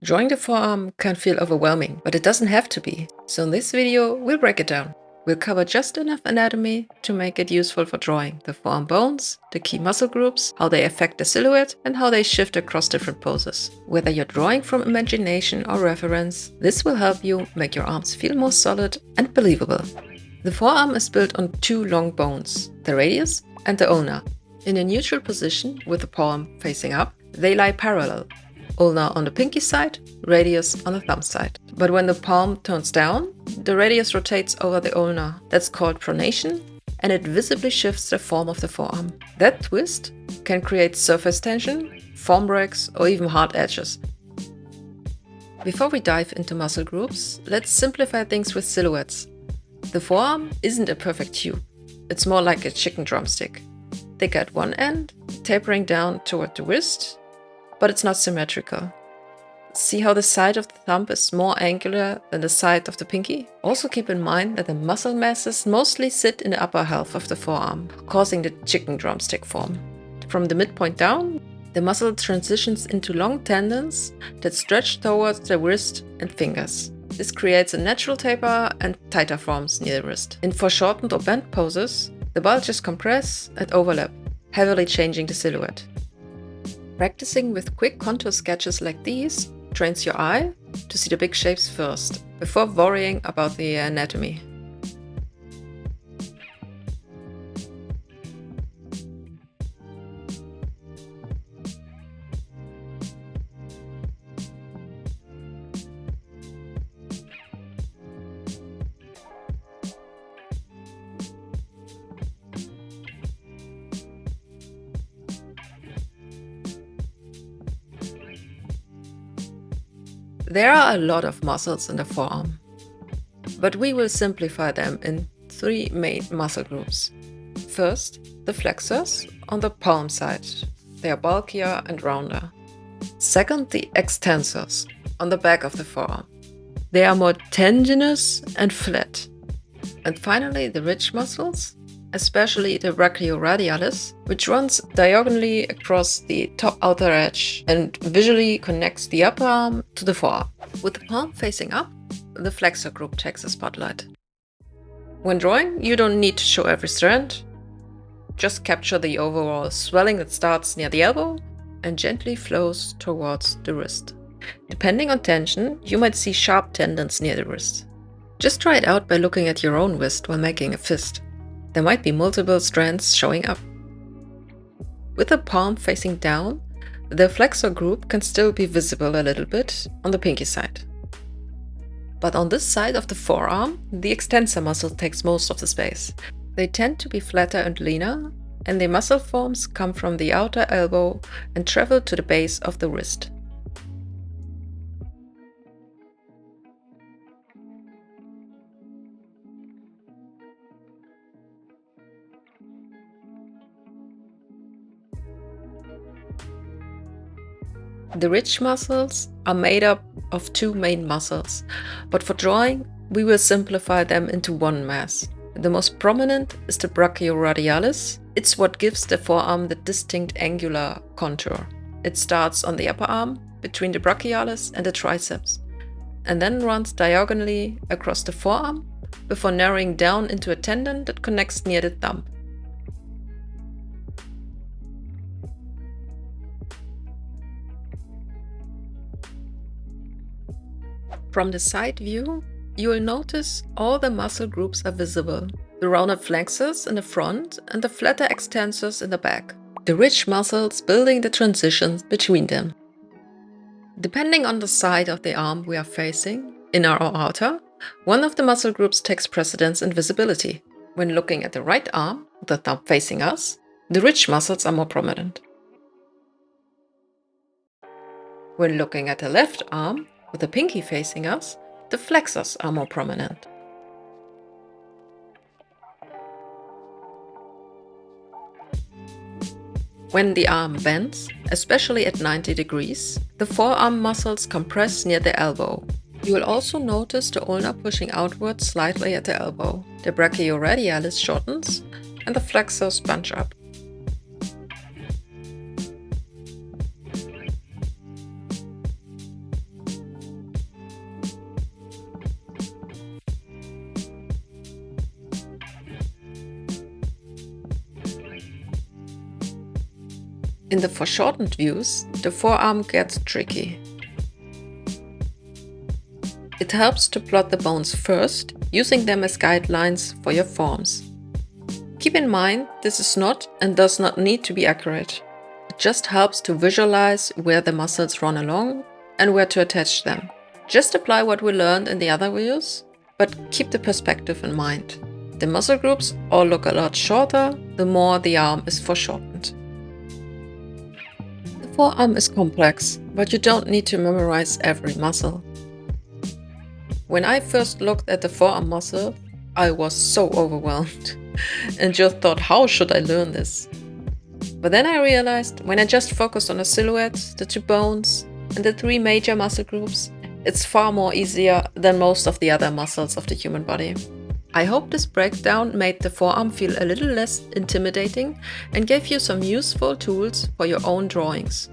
Drawing the forearm can feel overwhelming, but it doesn't have to be. So in this video, we'll break it down. We'll cover just enough anatomy to make it useful for drawing the forearm bones, the key muscle groups, how they affect the silhouette, and how they shift across different poses. Whether you're drawing from imagination or reference, this will help you make your arms feel more solid and believable. The forearm is built on two long bones, the radius and the ulna. In a neutral position with the palm facing up, they lie parallel. Ulna on the pinky side, radius on the thumb side. But when the palm turns down, the radius rotates over the ulna. That's called pronation, and it visibly shifts the form of the forearm. That twist can create surface tension, form breaks, or even hard edges. Before we dive into muscle groups, let's simplify things with silhouettes. The forearm isn't a perfect tube. It's more like a chicken drumstick. Thick at one end, tapering down toward the wrist, but it's not symmetrical. See how the side of the thumb is more angular than the side of the pinky? Also keep in mind that the muscle masses mostly sit in the upper half of the forearm, causing the chicken drumstick form. From the midpoint down, the muscle transitions into long tendons that stretch towards the wrist and fingers. This creates a natural taper and tighter forms near the wrist. In foreshortened or bent poses, the bulges compress and overlap, heavily changing the silhouette. Practicing with quick contour sketches like these trains your eye to see the big shapes first, before worrying about the anatomy. There are a lot of muscles in the forearm, but we will simplify them in three main muscle groups. First, the flexors on the palm side. They are bulkier and rounder. Second, the extensors on the back of the forearm. They are more tendinous and flat. And finally, the ridge muscles, especially the brachioradialis, which runs diagonally across the top outer edge and visually connects the upper arm to the forearm. With the palm facing up, the flexor group takes the spotlight. When drawing, you don't need to show every strand. Just capture the overall swelling that starts near the elbow and gently flows towards the wrist. Depending on tension, you might see sharp tendons near the wrist. Just try it out by looking at your own wrist while making a fist. There might be multiple strands showing up. With the palm facing down, the flexor group can still be visible a little bit on the pinky side. But on this side of the forearm, the extensor muscle takes most of the space. They tend to be flatter and leaner, and the muscle forms come from the outer elbow and travel to the base of the wrist. The ridge muscles are made up of two main muscles, but for drawing, we will simplify them into one mass. The most prominent is the brachioradialis. It's what gives the forearm the distinct angular contour. It starts on the upper arm, between the brachialis and the triceps, and then runs diagonally across the forearm before narrowing down into a tendon that connects near the thumb. From the side view, you will notice all the muscle groups are visible. The rounded flexors in the front and the flatter extensors in the back. The ridge muscles building the transitions between them. Depending on the side of the arm we are facing, inner or outer, one of the muscle groups takes precedence in visibility. When looking at the right arm, the thumb facing us, the ridge muscles are more prominent. When looking at the left arm, with the pinky facing us, the flexors are more prominent. When the arm bends, especially at 90 degrees, the forearm muscles compress near the elbow. You will also notice the ulna pushing outward slightly at the elbow. The brachioradialis shortens and the flexors bunch up. In the foreshortened views, the forearm gets tricky. It helps to plot the bones first, using them as guidelines for your forms. Keep in mind, this is not and does not need to be accurate. It just helps to visualize where the muscles run along and where to attach them. Just apply what we learned in the other videos, but keep the perspective in mind. The muscle groups all look a lot shorter the more the arm is foreshortened. The forearm is complex, but you don't need to memorize every muscle. When I first looked at the forearm muscle, I was so overwhelmed and just thought, how should I learn this? But then I realized when I just focused on the silhouette, the 2 bones, and the 3 major muscle groups, it's far more easier than most of the other muscles of the human body. I hope this breakdown made the forearm feel a little less intimidating and gave you some useful tools for your own drawings.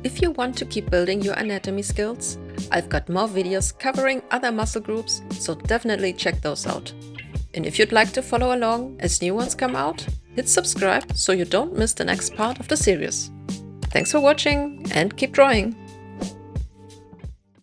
If you want to keep building your anatomy skills, I've got more videos covering other muscle groups, so definitely check those out. And if you'd like to follow along as new ones come out, hit subscribe so you don't miss the next part of the series. Thanks for watching and keep drawing!